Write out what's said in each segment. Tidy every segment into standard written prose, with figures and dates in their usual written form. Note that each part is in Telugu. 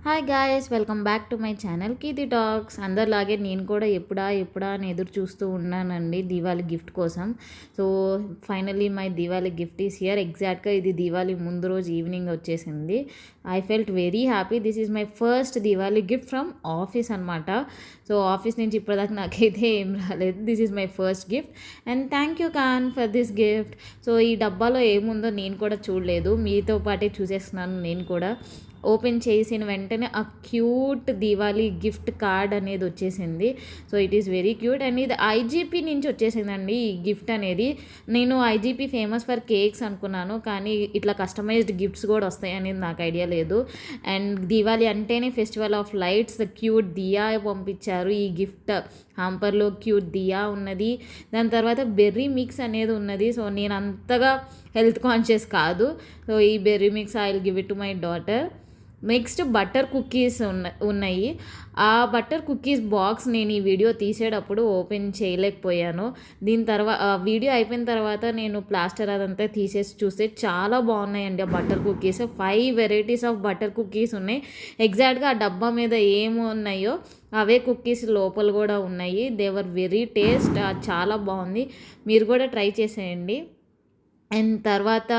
Hi guys, welcome back to my channel Keerthi talks. అందరిలాగే నేను కూడా ఎప్పుడా అని ఎదురు చూస్తూ ఉన్నానండి దీవాళి గిఫ్ట్ కోసం. So finally my Diwali gift is here. ఎగ్జాక్ట్గా ఇది దీవాళి ముందు రోజు ఈవినింగ్ వచ్చేసింది. I felt very happy. This is my first Diwali gift from office అనమాట. సో ఆఫీస్ నుంచి ఇప్పటిదాకా నాకైతే ఏం రాలేదు. This is my first gift and thank you కాన్ ఫర్ దిస్ గిఫ్ట్. సో ఈ డబ్బాలో ఏముందో నేను కూడా చూడలేదు, మీతో పాటే చూసేస్తున్నాను నేను కూడా. ఓపెన్ చేసిన వెంటనే ఆ క్యూట్ దీవాళీ గిఫ్ట్ కార్డ్ అనేది వచ్చేసింది. So it is very cute and ఇది ఐజీపీ నుంచి వచ్చేసిందండి ఈ గిఫ్ట్ అనేది. నేను ఐజీపీ ఫేమస్ ఫర్ కేక్స్ అనుకున్నాను, కానీ ఇట్లా కస్టమైజ్డ్ గిఫ్ట్స్ కూడా వస్తాయి అనేది నాకు ఐడియా లేదు. అండ్ దీవాళీ అంటేనే ఫెస్టివల్ ఆఫ్ లైట్స్, క్యూట్ దియా పంపించారు ఈ గిఫ్ట్ హాంపర్లో. క్యూట్ దియా ఉన్నది, దాని తర్వాత బెర్రీ మిక్స్ అనేది ఉన్నది. సో నేను అంతగా హెల్త్ కాన్షియస్ కాదు, సో ఈ berry mix I will give it to my daughter. Next butter cookies ఉన్నాయి. ఆ బటర్ కుకీస్ బాక్స్ నేను ఈ వీడియో తీసేటప్పుడు ఓపెన్ చేయలేకపోయాను. దీని తర్వాత వీడియో అయిపోయిన తర్వాత నేను ప్లాస్టర్ అదంతా తీసేసి చూస్తే చాలా బాగున్నాయండి ఆ butter cookies. 5 varieties of butter cookies ఉన్నాయి. ఎగ్జాక్ట్గా ఆ డబ్బా మీద ఏమి ఉన్నాయో అవే కుకీస్ లోపల కూడా ఉన్నాయి. దేవర్ వెరీ టేస్ట్, చాలా బాగుంది. మీరు కూడా ట్రై చేసేయండి. అండ్ తర్వాత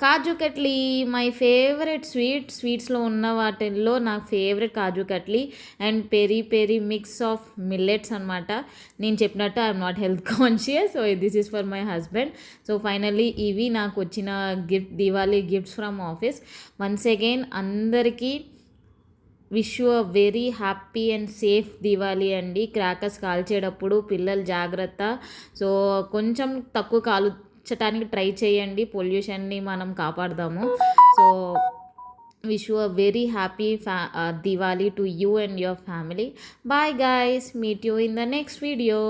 కాజు కట్లీ, మై ఫేవరెట్ స్వీట్స్లో ఉన్న వాటిల్లో నాకు favourite kaju katli and peri peri mix of millets అనమాట. నేను చెప్పినట్టు I'm not health conscious, so this is for my husband. So finally ఇవి నాకు వచ్చిన Diwali gifts from office. Once again అందరికీ wish you a very happy and safe Diwali అండి. క్రాకర్స్ కాల్చేటప్పుడు పిల్లలు జాగ్రత్త. సో కొంచెం తక్కువ కాల్చడానికి ట్రై చేయండి, పొల్యూషన్ని మనం కాపాడదాము. So wish you a very happy Diwali to you and your family. Bye guys, meet you in the next video.